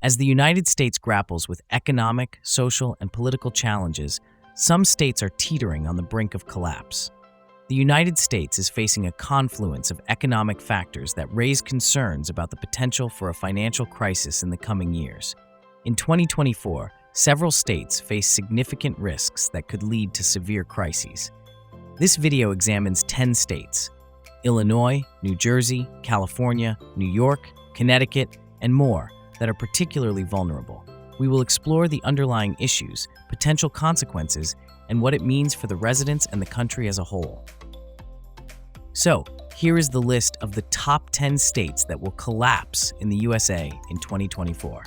As the United States grapples with economic, social, and political challenges, some states are teetering on the brink of collapse. The United States is facing a confluence of economic factors that raise concerns about the potential for a financial crisis in the coming years. In 2024, several states face significant risks that could lead to severe crises. This video examines 10 states: Illinois, New Jersey, California, New York, Connecticut, and more that are particularly vulnerable. We will explore the underlying issues, potential consequences, and what it means for the residents and the country as a whole. So, here is the list of the top 10 states that will collapse in the USA in 2024.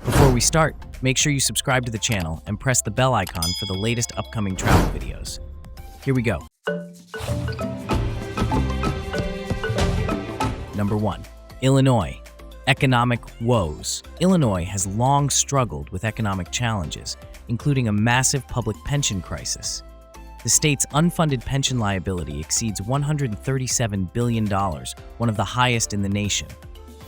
Before we start, make sure you subscribe to the channel and press the bell icon for the latest upcoming travel videos. Here we go. Number 1. Illinois. Economic woes. Illinois has long struggled with economic challenges, including a massive public pension crisis. The state's unfunded pension liability exceeds $137 billion, one of the highest in the nation.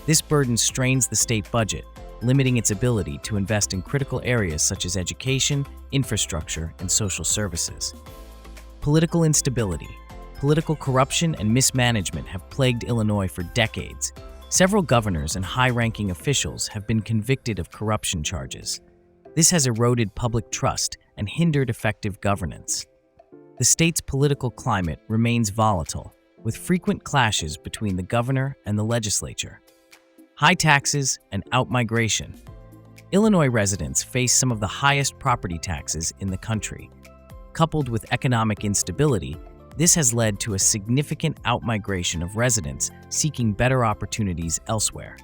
This burden strains the state budget, limiting its ability to invest in critical areas such as education, infrastructure, and social services. Political instability. Political corruption and mismanagement have plagued Illinois for decades. Several governors and high-ranking officials have been convicted of corruption charges. This has eroded public trust and hindered effective governance. The state's political climate remains volatile, with frequent clashes between the governor and the legislature. High taxes and outmigration. Illinois residents face some of the highest property taxes in the country. Coupled with economic instability, this has led to a significant outmigration of residents seeking better opportunities elsewhere.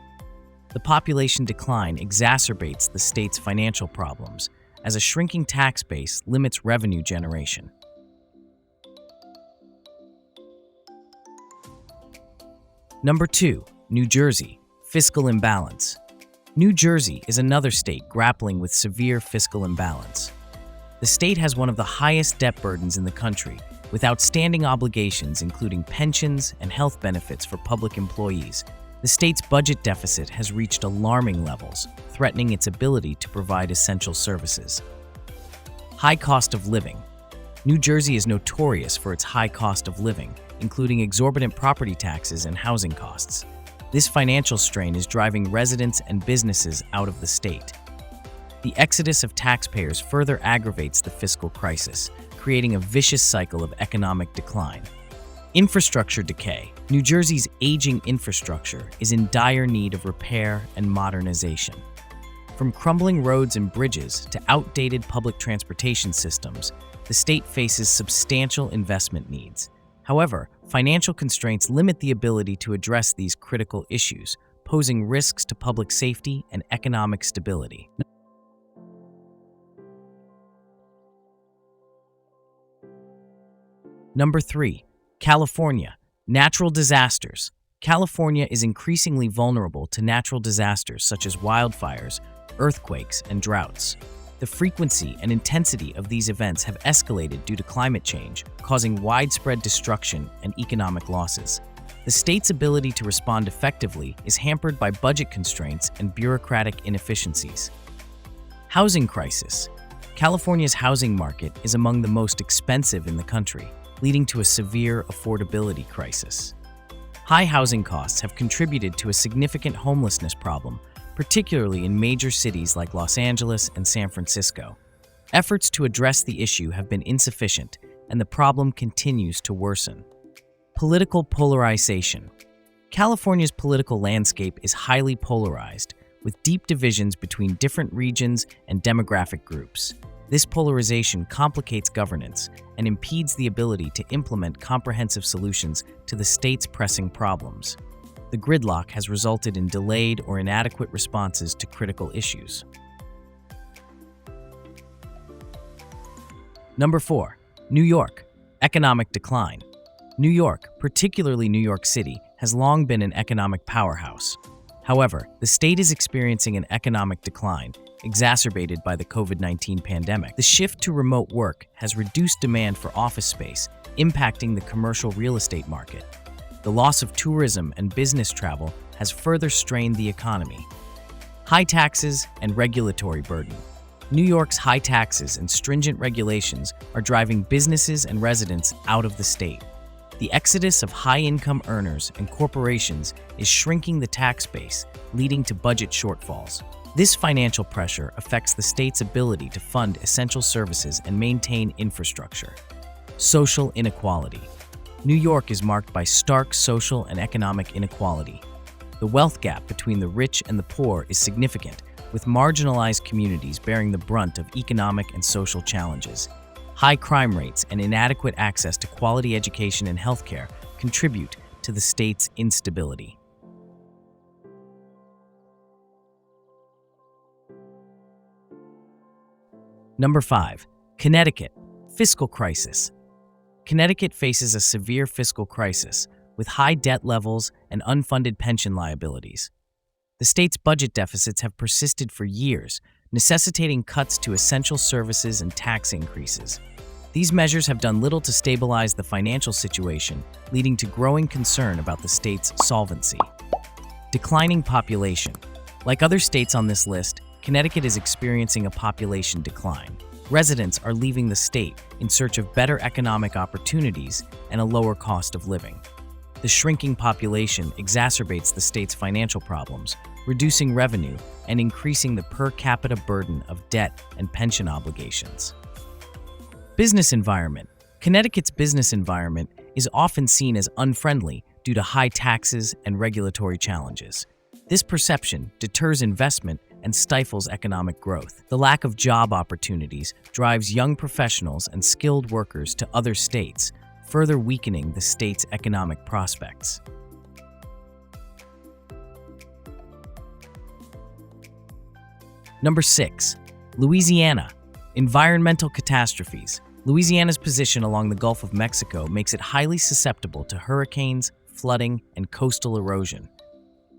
The population decline exacerbates the state's financial problems, as a shrinking tax base limits revenue generation. Number 2. New Jersey. Fiscal imbalance. New Jersey is another state grappling with severe fiscal imbalance. The state has one of the highest debt burdens in the country, with outstanding obligations including pensions and health benefits for public employees. The state's budget deficit has reached alarming levels, threatening its ability to provide essential services. High cost of living. New Jersey is notorious for its high cost of living, including exorbitant property taxes and housing costs. This financial strain is driving residents and businesses out of the state. The exodus of taxpayers further aggravates the fiscal crisis, creating a vicious cycle of economic decline. Infrastructure decay. New Jersey's aging infrastructure is in dire need of repair and modernization. From crumbling roads and bridges to outdated public transportation systems, the state faces substantial investment needs. However, financial constraints limit the ability to address these critical issues, posing risks to public safety and economic stability. Number 3. California. Natural disasters. California is increasingly vulnerable to natural disasters such as wildfires, earthquakes, and droughts. The frequency and intensity of these events have escalated due to climate change, causing widespread destruction and economic losses. The state's ability to respond effectively is hampered by budget constraints and bureaucratic inefficiencies. Housing crisis. California's housing market is among the most expensive in the country, leading to a severe affordability crisis. High housing costs have contributed to a significant homelessness problem, particularly in major cities like Los Angeles and San Francisco. Efforts to address the issue have been insufficient, and the problem continues to worsen. Political polarization. California's political landscape is highly polarized, with deep divisions between different regions and demographic groups. This polarization complicates governance and impedes the ability to implement comprehensive solutions to the state's pressing problems. The gridlock has resulted in delayed or inadequate responses to critical issues. Number 4. New York. Economic decline. New York, particularly New York City, has long been an economic powerhouse. However, the state is experiencing an economic decline, exacerbated by the COVID-19 pandemic. The shift to remote work has reduced demand for office space, impacting the commercial real estate market. The loss of tourism and business travel has further strained the economy. High taxes and regulatory burden. New York's high taxes and stringent regulations are driving businesses and residents out of the state. The exodus of high-income earners and corporations is shrinking the tax base, leading to budget shortfalls. This financial pressure affects the state's ability to fund essential services and maintain infrastructure. Social inequality. New York is marked by stark social and economic inequality. The wealth gap between the rich and the poor is significant, with marginalized communities bearing the brunt of economic and social challenges. High crime rates and inadequate access to quality education and healthcare contribute to the state's instability. Number 5. Connecticut. Fiscal crisis. Connecticut faces a severe fiscal crisis, with high debt levels and unfunded pension liabilities. The state's budget deficits have persisted for years, necessitating cuts to essential services and tax increases. These measures have done little to stabilize the financial situation, leading to growing concern about the state's solvency. Declining population. Like other states on this list, Connecticut is experiencing a population decline. Residents are leaving the state in search of better economic opportunities and a lower cost of living. The shrinking population exacerbates the state's financial problems, reducing revenue and increasing the per capita burden of debt and pension obligations. Business environment. Connecticut's business environment is often seen as unfriendly due to high taxes and regulatory challenges. This perception deters investment and stifles economic growth. The lack of job opportunities drives young professionals and skilled workers to other states, further weakening the state's economic prospects. Number 6. Louisiana. Environmental catastrophes. Louisiana's position along the Gulf of Mexico makes it highly susceptible to hurricanes, flooding, and coastal erosion.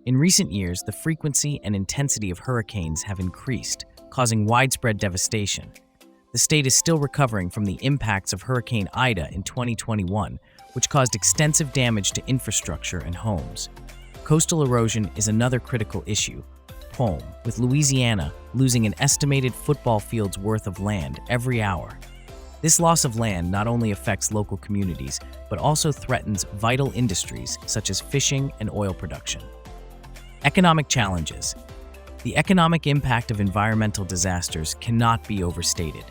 In recent years, the frequency and intensity of hurricanes have increased, causing widespread devastation. The state is still recovering from the impacts of Hurricane Ida in 2021, which caused extensive damage to infrastructure and homes. Coastal erosion is another critical issue, with Louisiana losing an estimated football field's worth of land every hour. This loss of land not only affects local communities, but also threatens vital industries such as fishing and oil production. Economic challenges. The economic impact of environmental disasters cannot be overstated.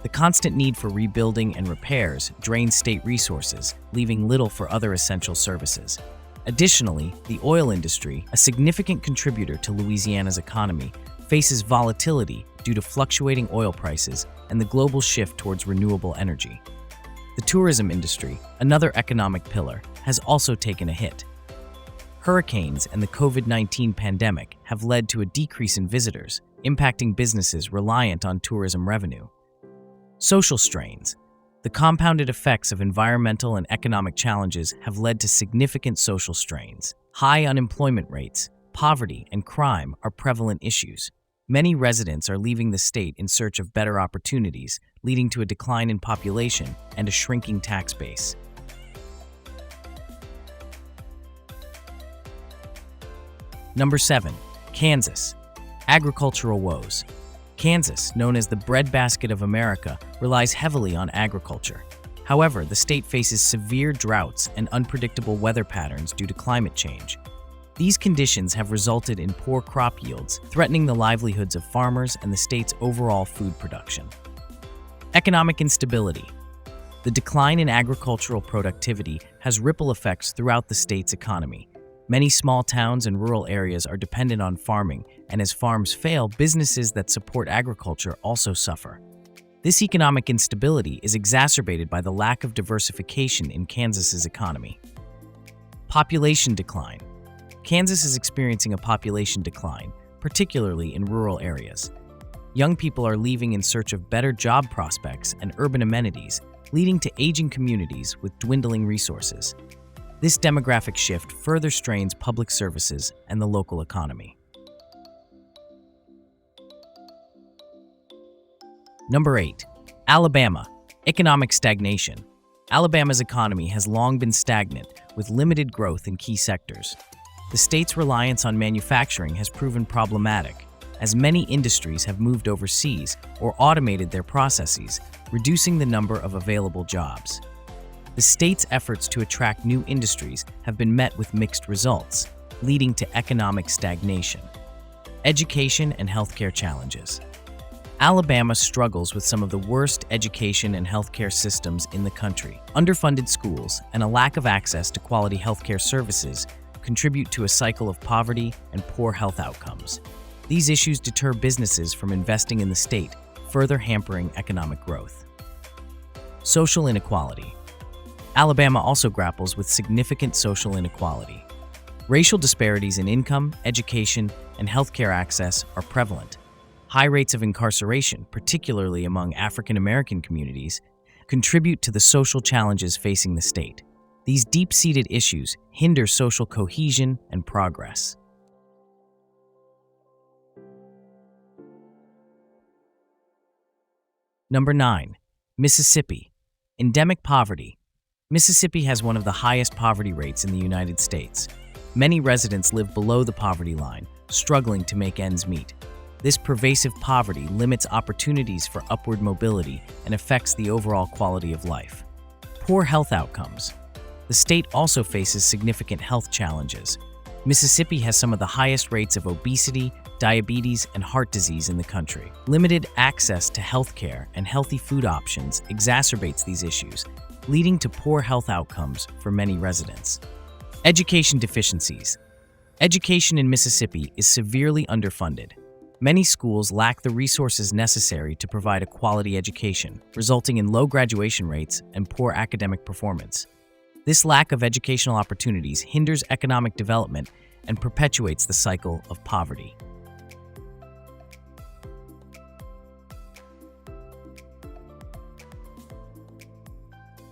The constant need for rebuilding and repairs drains state resources, leaving little for other essential services. Additionally, the oil industry, a significant contributor to Louisiana's economy, faces volatility due to fluctuating oil prices and the global shift towards renewable energy. The tourism industry, another economic pillar, has also taken a hit. Hurricanes and the COVID-19 pandemic have led to a decrease in visitors, impacting businesses reliant on tourism revenue. Social strains. The compounded effects of environmental and economic challenges have led to significant social strains. High unemployment rates, poverty, and crime are prevalent issues. Many residents are leaving the state in search of better opportunities, leading to a decline in population and a shrinking tax base. Number 7. Kansas. Agricultural woes. Kansas, known as the breadbasket of America, relies heavily on agriculture. However, the state faces severe droughts and unpredictable weather patterns due to climate change. These conditions have resulted in poor crop yields, threatening the livelihoods of farmers and the state's overall food production. Economic instability. The decline in agricultural productivity has ripple effects throughout the state's economy. Many small towns and rural areas are dependent on farming, and as farms fail, businesses that support agriculture also suffer. This economic instability is exacerbated by the lack of diversification in Kansas's economy. Population decline. Kansas is experiencing a population decline, particularly in rural areas. Young people are leaving in search of better job prospects and urban amenities, leading to aging communities with dwindling resources. This demographic shift further strains public services and the local economy. Number 8. Alabama. Economic stagnation. Alabama's economy has long been stagnant, with limited growth in key sectors. The state's reliance on manufacturing has proven problematic, as many industries have moved overseas or automated their processes, reducing the number of available jobs. The state's efforts to attract new industries have been met with mixed results, leading to economic stagnation. Education and healthcare challenges. Alabama struggles with some of the worst education and healthcare systems in the country. Underfunded schools and a lack of access to quality healthcare services contribute to a cycle of poverty and poor health outcomes. These issues deter businesses from investing in the state, further hampering economic growth. Social inequality. Alabama also grapples with significant social inequality. Racial disparities in income, education, and healthcare access are prevalent. High rates of incarceration, particularly among African American communities, contribute to the social challenges facing the state. These deep-seated issues hinder social cohesion and progress. Number 9. Mississippi. Endemic poverty. Mississippi has one of the highest poverty rates in the United States. Many residents live below the poverty line, struggling to make ends meet. This pervasive poverty limits opportunities for upward mobility and affects the overall quality of life. Poor health outcomes. The state also faces significant health challenges. Mississippi has some of the highest rates of obesity, diabetes, and heart disease in the country. Limited access to health care and healthy food options exacerbates these issues, leading to poor health outcomes for many residents. Education deficiencies. Education in Mississippi is severely underfunded. Many schools lack the resources necessary to provide a quality education, resulting in low graduation rates and poor academic performance. This lack of educational opportunities hinders economic development and perpetuates the cycle of poverty.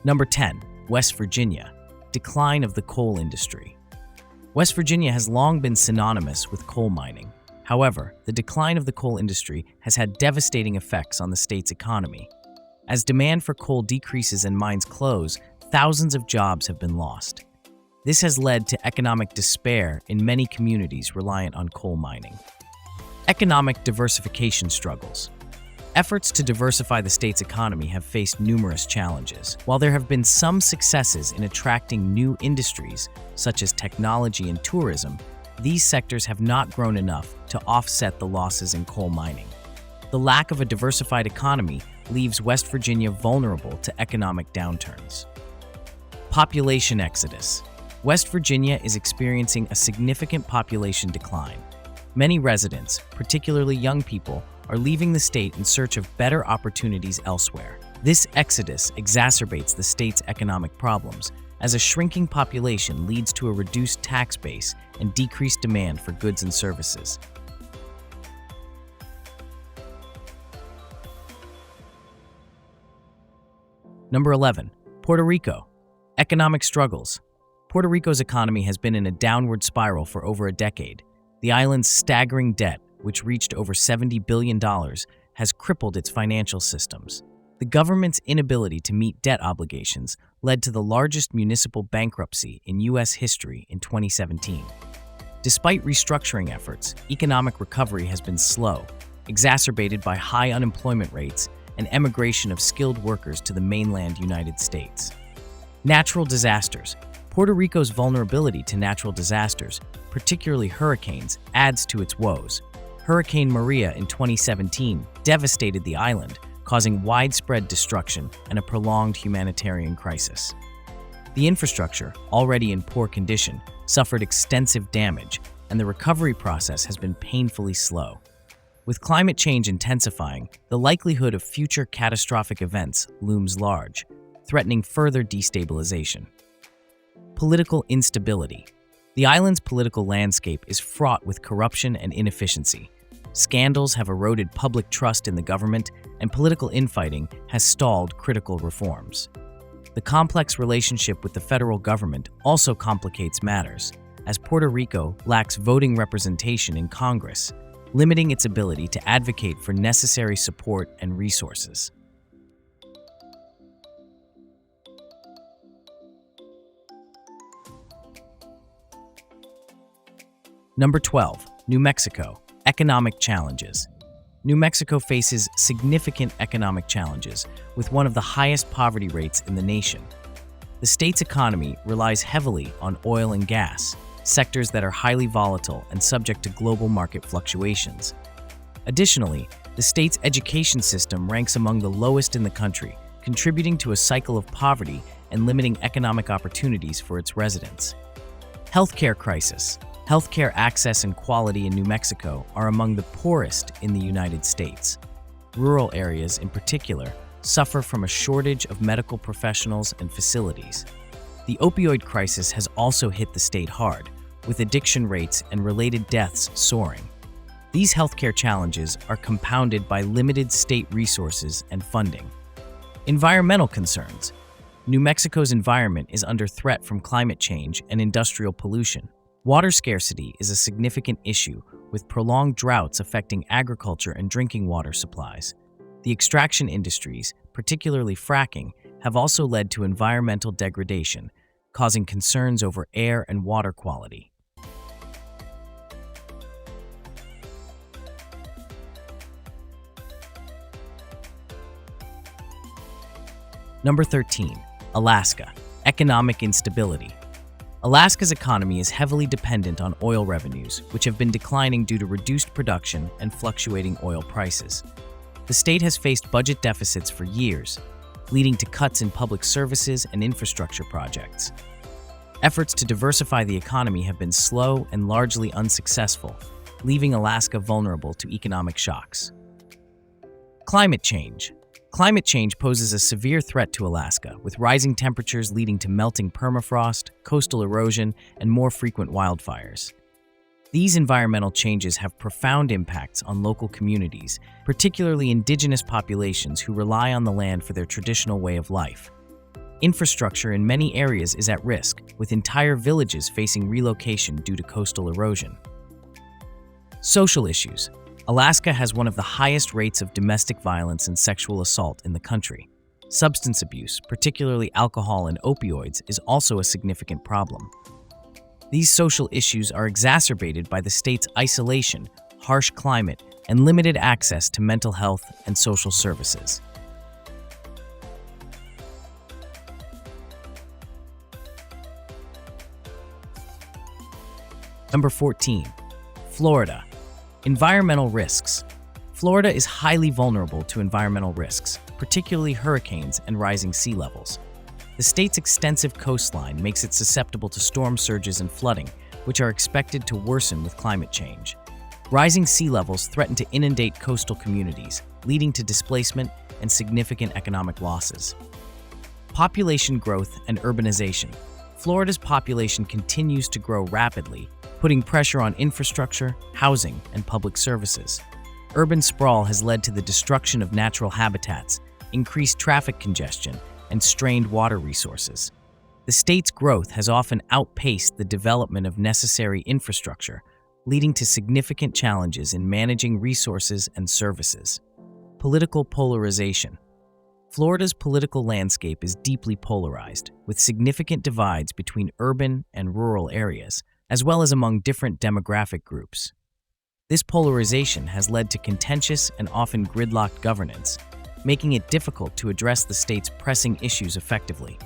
Number 10. West Virginia. Decline of the coal industry. West Virginia has long been synonymous with coal mining. However, the decline of the coal industry has had devastating effects on the state's economy. As demand for coal decreases and mines close, thousands of jobs have been lost. This has led to economic despair in many communities reliant on coal mining. Economic diversification struggles. Efforts to diversify the state's economy have faced numerous challenges. While there have been some successes in attracting new industries, such as technology and tourism, these sectors have not grown enough to offset the losses in coal mining. The lack of a diversified economy leaves West Virginia vulnerable to economic downturns. Population exodus. West Virginia is experiencing a significant population decline. Many residents, particularly young people, are leaving the state in search of better opportunities elsewhere. This exodus exacerbates the state's economic problems, as a shrinking population leads to a reduced tax base and decreased demand for goods and services. Number 11. Puerto Rico. Economic struggles. Puerto Rico's economy has been in a downward spiral for over a decade. The island's staggering debt, which reached over $70 billion, has crippled its financial systems. The government's inability to meet debt obligations led to the largest municipal bankruptcy in U.S. history in 2017. Despite restructuring efforts, economic recovery has been slow, exacerbated by high unemployment rates and emigration of skilled workers to the mainland United States. Natural disasters. Puerto Rico's vulnerability to natural disasters, particularly hurricanes, adds to its woes. Hurricane Maria in 2017 devastated the island, causing widespread destruction and a prolonged humanitarian crisis. The infrastructure, already in poor condition, suffered extensive damage, and the recovery process has been painfully slow. With climate change intensifying, the likelihood of future catastrophic events looms large, threatening further destabilization. Political instability. The island's political landscape is fraught with corruption and inefficiency. Scandals have eroded public trust in the government, and political infighting has stalled critical reforms. The complex relationship with the federal government also complicates matters, as Puerto Rico lacks voting representation in Congress, limiting its ability to advocate for necessary support and resources. Number 12. New Mexico. Economic challenges. New Mexico faces significant economic challenges, with one of the highest poverty rates in the nation. The state's economy relies heavily on oil and gas, sectors that are highly volatile and subject to global market fluctuations. Additionally, the state's education system ranks among the lowest in the country, contributing to a cycle of poverty and limiting economic opportunities for its residents. Healthcare crisis. Healthcare access and quality in New Mexico are among the poorest in the United States. Rural areas, in particular, suffer from a shortage of medical professionals and facilities. The opioid crisis has also hit the state hard, with addiction rates and related deaths soaring. These healthcare challenges are compounded by limited state resources and funding. Environmental concerns. New Mexico's environment is under threat from climate change and industrial pollution. Water scarcity is a significant issue, with prolonged droughts affecting agriculture and drinking water supplies. The extraction industries, particularly fracking, have also led to environmental degradation, causing concerns over air and water quality. Number 13. Alaska. Economic instability. Alaska's economy is heavily dependent on oil revenues, which have been declining due to reduced production and fluctuating oil prices. The state has faced budget deficits for years, leading to cuts in public services and infrastructure projects. Efforts to diversify the economy have been slow and largely unsuccessful, leaving Alaska vulnerable to economic shocks. Climate change. Climate change poses a severe threat to Alaska, with rising temperatures leading to melting permafrost, coastal erosion, and more frequent wildfires. These environmental changes have profound impacts on local communities, particularly indigenous populations who rely on the land for their traditional way of life. Infrastructure in many areas is at risk, with entire villages facing relocation due to coastal erosion. Social issues. Alaska has one of the highest rates of domestic violence and sexual assault in the country. Substance abuse, particularly alcohol and opioids, is also a significant problem. These social issues are exacerbated by the state's isolation, harsh climate, and limited access to mental health and social services. Number 14. Florida. Environmental risks. Florida is highly vulnerable to environmental risks, particularly hurricanes and rising sea levels. The state's extensive coastline makes it susceptible to storm surges and flooding, which are expected to worsen with climate change. Rising sea levels threaten to inundate coastal communities, leading to displacement and significant economic losses. Population growth and urbanization. Florida's population continues to grow rapidly, putting pressure on infrastructure, housing, and public services. Urban sprawl has led to the destruction of natural habitats, increased traffic congestion, and strained water resources. The state's growth has often outpaced the development of necessary infrastructure, leading to significant challenges in managing resources and services. Political polarization. Florida's political landscape is deeply polarized, with significant divides between urban and rural areas, as well as among different demographic groups. This polarization has led to contentious and often gridlocked governance, making it difficult to address the state's pressing issues effectively.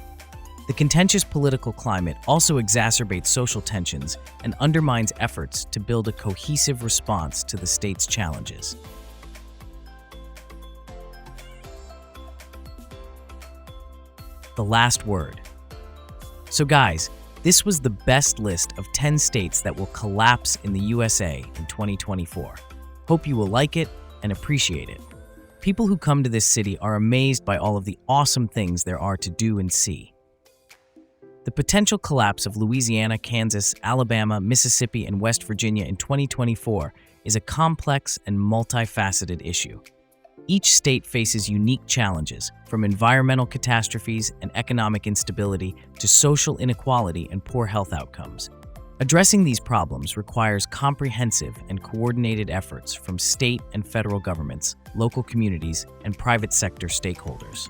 The contentious political climate also exacerbates social tensions and undermines efforts to build a cohesive response to the state's challenges. The last word. So guys, this was the best list of 10 states that will collapse in the USA in 2024. Hope you will like it and appreciate it. People who come to this city are amazed by all of the awesome things there are to do and see. The potential collapse of Louisiana, Kansas, Alabama, Mississippi, and West Virginia in 2024 is a complex and multifaceted issue. Each state faces unique challenges, from environmental catastrophes and economic instability to social inequality and poor health outcomes. Addressing these problems requires comprehensive and coordinated efforts from state and federal governments, local communities, and private sector stakeholders.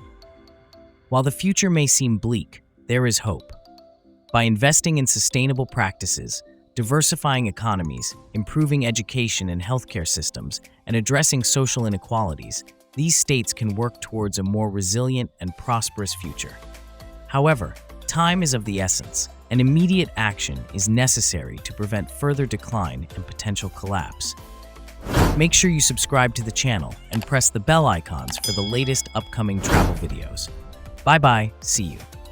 While the future may seem bleak, there is hope. By investing in sustainable practices, diversifying economies, improving education and healthcare systems, and addressing social inequalities, these states can work towards a more resilient and prosperous future. However, time is of the essence, and immediate action is necessary to prevent further decline and potential collapse. Make sure you subscribe to the channel and press the bell icons for the latest upcoming travel videos. Bye-bye, see you.